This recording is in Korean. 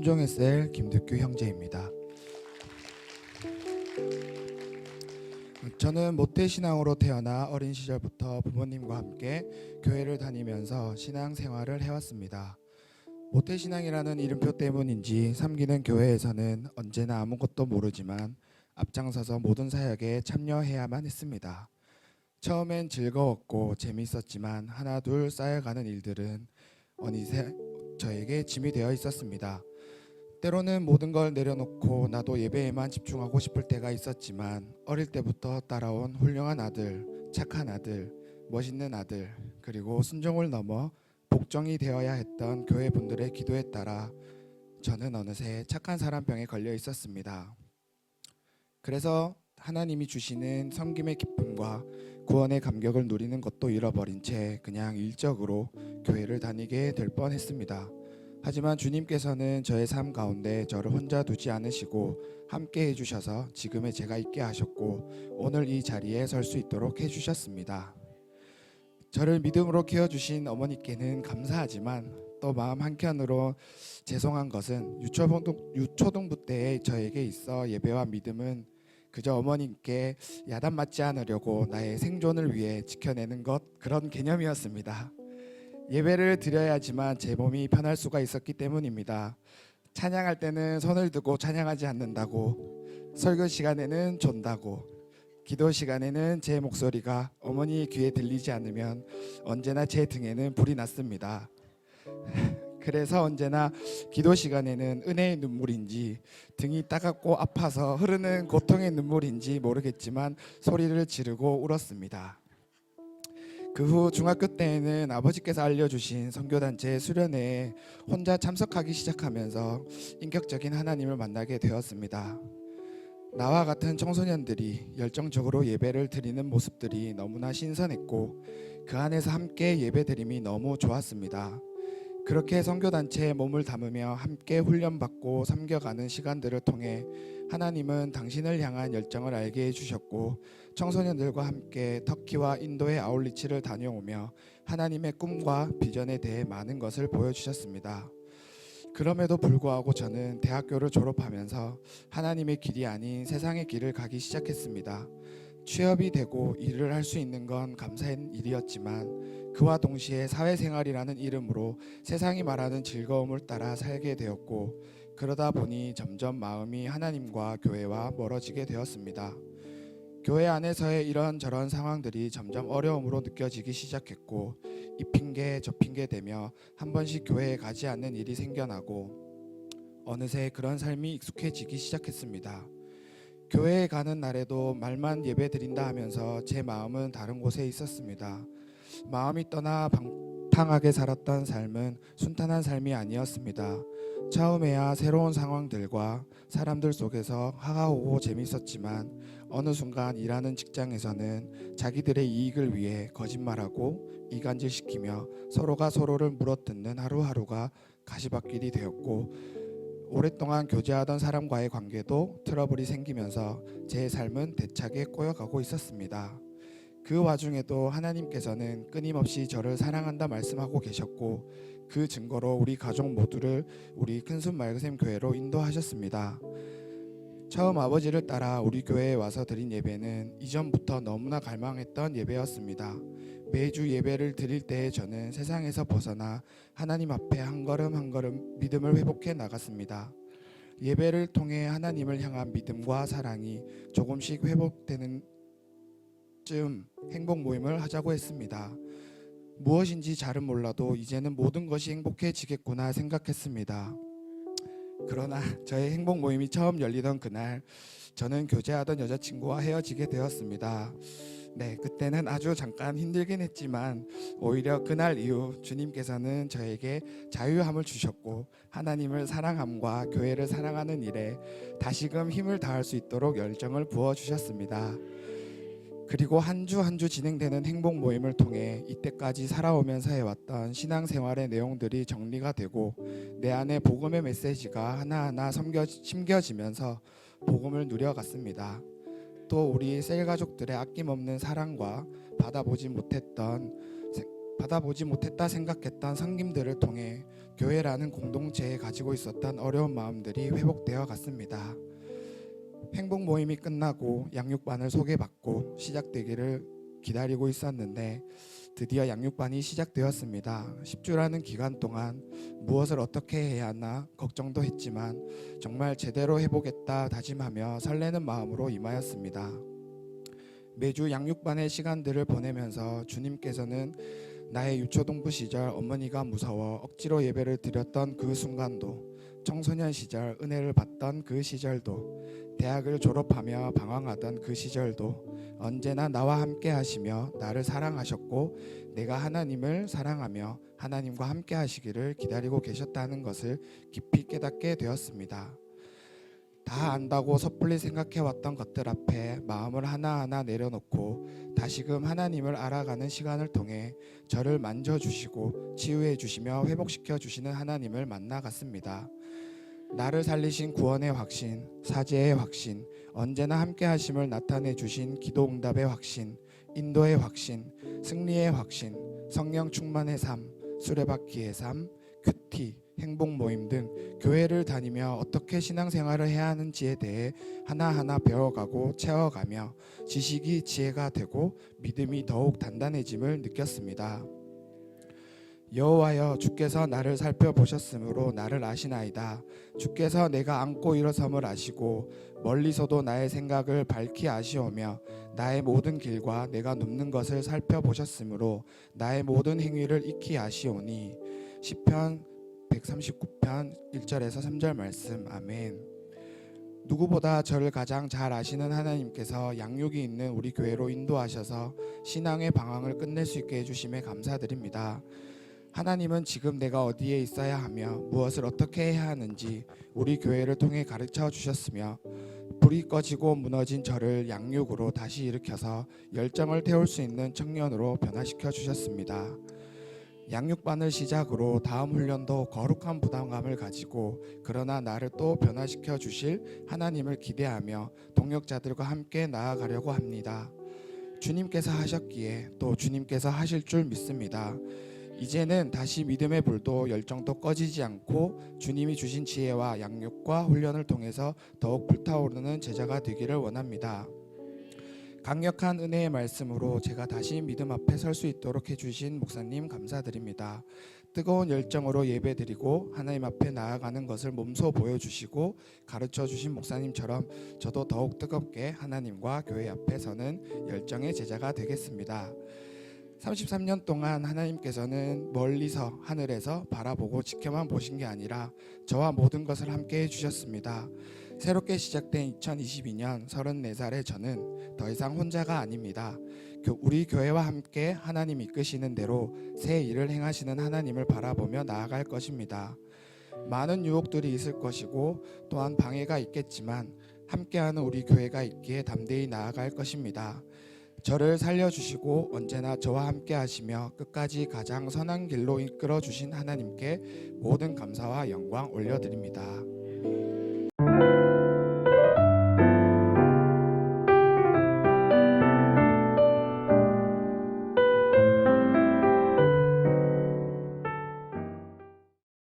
순종의 셀 김득규 형제입니다. 저는 모태신앙으로 태어나 어린 시절부터 부모님과 함께 교회를 다니면서 신앙생활을 해왔습니다. 모태신앙이라는 이름표 때문인지 섬기는 교회에서는 언제나 아무것도 모르지만 앞장서서 모든 사역에 참여해야만 했습니다. 처음엔 즐거웠고 재미있었지만 하나둘 쌓여가는 일들은 어느새 저에게 짐이 되어 있었습니다. 때로는 모든 걸 내려놓고 나도 예배에만 집중하고 싶을 때가 있었지만 어릴 때부터 따라온 훌륭한 아들, 착한 아들, 멋있는 아들, 그리고 순종을 넘어 복종이 되어야 했던 교회 분들의 기도에 따라 저는 어느새 착한 사람병에 걸려 있었습니다. 그래서 하나님이 주시는 섬김의 기쁨과 구원의 감격을 누리는 것도 잃어버린 채 그냥 일적으로 교회를 다니게 될 뻔했습니다. 하지만 주님께서는 저의 삶 가운데 저를 혼자 두지 않으시고 함께 해주셔서 지금의 제가 있게 하셨고 오늘 이 자리에 설 수 있도록 해주셨습니다. 저를 믿음으로 키워주신 어머니께는 감사하지만 또 마음 한켠으로 죄송한 것은 유초등부 때의 저에게 있어 예배와 믿음은 그저 어머님께 야단 맞지 않으려고 나의 생존을 위해 지켜내는 것, 그런 개념이었습니다. 예배를 드려야지만 제 몸이 편할 수가 있었기 때문입니다. 찬양할 때는 손을 들고 찬양하지 않는다고, 설교 시간에는 존다고, 기도 시간에는 제 목소리가 어머니 귀에 들리지 않으면 언제나 제 등에는 불이 났습니다. 그래서 언제나 기도 시간에는 은혜의 눈물인지 등이 따갑고 아파서 흐르는 고통의 눈물인지 모르겠지만 소리를 지르고 울었습니다. 그 후 중학교 때에는 아버지께서 알려주신 선교단체 수련회에 혼자 참석하기 시작하면서 인격적인 하나님을 만나게 되었습니다. 나와 같은 청소년들이 열정적으로 예배를 드리는 모습들이 너무나 신선했고 그 안에서 함께 예배드림이 너무 좋았습니다. 그렇게 선교단체에 몸을 담으며 함께 훈련받고 섬겨가는 시간들을 통해 하나님은 당신을 향한 열정을 알게 해주셨고 청소년들과 함께 터키와 인도의 아울리치를 다녀오며 하나님의 꿈과 비전에 대해 많은 것을 보여주셨습니다. 그럼에도 불구하고 저는 대학교를 졸업하면서 하나님의 길이 아닌 세상의 길을 가기 시작했습니다. 취업이 되고 일을 할 수 있는 건 감사한 일이었지만 그와 동시에 사회생활이라는 이름으로 세상이 말하는 즐거움을 따라 살게 되었고 그러다 보니 점점 마음이 하나님과 교회와 멀어지게 되었습니다. 교회 안에서의 이런저런 상황들이 점점 어려움으로 느껴지기 시작했고 이 핑계 저 핑계 대며 한 번씩 교회에 가지 않는 일이 생겨나고 어느새 그런 삶이 익숙해지기 시작했습니다. 교회에 가는 날에도 말만 예배 드린다 하면서 제 마음은 다른 곳에 있었습니다. 마음이 떠나 방탕하게 살았던 삶은 순탄한 삶이 아니었습니다. 처음에야 새로운 상황들과 사람들 속에서 하하호호 재밌었지만 어느 순간 일하는 직장에서는 자기들의 이익을 위해 거짓말하고 이간질시키며 서로가 서로를 물어뜯는 하루하루가 가시밭길이 되었고 오랫동안 교제하던 사람과의 관계도 트러블이 생기면서 제 삶은 대차게 꼬여가고 있었습니다. 그 와중에도 하나님께서는 끊임없이 저를 사랑한다 말씀하고 계셨고 그 증거로 우리 가족 모두를 우리 큰순 맑으샘 교회로 인도하셨습니다. 처음 아버지를 따라 우리 교회에 와서 드린 예배는 이전부터 너무나 갈망했던 예배였습니다. 매주 예배를 드릴 때에 저는 세상에서 벗어나 하나님 앞에 한 걸음 한 걸음 믿음을 회복해 나갔습니다. 예배를 통해 하나님을 향한 믿음과 사랑이 조금씩 회복되는 쯤 행복 모임을 하자고 했습니다. 무엇인지 잘은 몰라도 이제는 모든 것이 행복해지겠구나 생각했습니다. 그러나 저의 행복 모임이 처음 열리던 그날 저는 교제하던 여자친구와 헤어지게 되었습니다. 그때는 아주 잠깐 힘들긴 했지만 오히려 그날 이후 주님께서는 저에게 자유함을 주셨고 하나님을 사랑함과 교회를 사랑하는 일에 다시금 힘을 다할 수 있도록 열정을 부어주셨습니다. 그리고 한 주 한 주 진행되는 행복 모임을 통해 이때까지 살아오면서 해왔던 신앙생활의 내용들이 정리가 되고 내 안에 복음의 메시지가 하나하나 심겨지면서 복음을 누려갔습니다. 또 우리 셀 가족들의 아낌없는 사랑과 받아보지 못했다 생각했던 섬김들을 통해 교회라는 공동체에 가지고 있었던 어려운 마음들이 회복되어 갔습니다. 행복 모임이 끝나고 양육반을 소개받고 시작되기를 기다리고 있었는데 드디어 양육반이 시작되었습니다. 10주라는 기간 동안 무엇을 어떻게 해야 하나 걱정도 했지만 정말 제대로 해보겠다 다짐하며 설레는 마음으로 임하였습니다. 매주 양육반의 시간들을 보내면서 주님께서는 나의 유초동부 시절 어머니가 무서워 억지로 예배를 드렸던 그 순간도, 청소년 시절 은혜를 받던 그 시절도, 대학을 졸업하며 방황하던 그 시절도 언제나 나와 함께 하시며 나를 사랑하셨고 내가 하나님을 사랑하며 하나님과 함께 하시기를 기다리고 계셨다는 것을 깊이 깨닫게 되었습니다. 다 안다고 섣불리 생각해왔던 것들 앞에 마음을 하나하나 내려놓고 다시금 하나님을 알아가는 시간을 통해 저를 만져주시고 치유해 주시며 회복시켜 주시는 하나님을 만나갔습니다. 나를 살리신 구원의 확신, 사죄의 확신, 언제나 함께 하심을 나타내 주신 기도 응답의 확신, 인도의 확신, 승리의 확신, 성령 충만의 삶, 수레바퀴의 삶, 큐티, 행복 모임 등 교회를 다니며 어떻게 신앙생활을 해야 하는지에 대해 하나하나 배워가고 채워가며 지식이 지혜가 되고 믿음이 더욱 단단해짐을 느꼈습니다. 여호와여, 주께서 나를 살펴보셨으므로 나를 아시나이다. 주께서 내가 앉고 일어섬을 아시고 멀리서도 나의 생각을 밝히 아시오며 나의 모든 길과 내가 눕는 것을 살펴보셨으므로 나의 모든 행위를 익히 아시오니. 시편 139편 1절에서 3절 말씀. 아멘. 누구보다 저를 가장 잘 아시는 하나님께서 양육이 있는 우리 교회로 인도하셔서 신앙의 방황을 끝낼 수 있게 해주심에 감사드립니다. 하나님은 지금 내가 어디에 있어야 하며 무엇을 어떻게 해야 하는지 우리 교회를 통해 가르쳐 주셨으며 불이 꺼지고 무너진 저를 양육으로 다시 일으켜서 열정을 태울 수 있는 청년으로 변화시켜 주셨습니다. 양육반을 시작으로 다음 훈련도 거룩한 부담감을 가지고 그러나 나를 또 변화시켜 주실 하나님을 기대하며 동역자들과 함께 나아가려고 합니다. 주님께서 하셨기에 또 주님께서 하실 줄 믿습니다. 이제는 다시 믿음의 불도 열정도 꺼지지 않고 주님이 주신 지혜와 양육과 훈련을 통해서 더욱 불타오르는 제자가 되기를 원합니다. 강력한 은혜의 말씀으로 제가 다시 믿음 앞에 설 수 있도록 해주신 목사님 감사드립니다. 뜨거운 열정으로 예배드리고 하나님 앞에 나아가는 것을 몸소 보여주시고 가르쳐주신 목사님처럼 저도 더욱 뜨겁게 하나님과 교회 앞에 서는 열정의 제자가 되겠습니다. 33년 동안 하나님께서는 멀리서 하늘에서 바라보고 지켜만 보신 게 아니라 저와 모든 것을 함께 해주셨습니다. 새롭게 시작된 2022년 34살의 저는 더 이상 혼자가 아닙니다. 우리 교회와 함께 하나님 이끄시는 대로 새 일을 행하시는 하나님을 바라보며 나아갈 것입니다. 많은 유혹들이 있을 것이고 또한 방해가 있겠지만 함께하는 우리 교회가 있기에 담대히 나아갈 것입니다. 저를 살려주시고 언제나 저와 함께 하시며 끝까지 가장 선한 길로 이끌어 주신 하나님께 모든 감사와 영광 올려드립니다.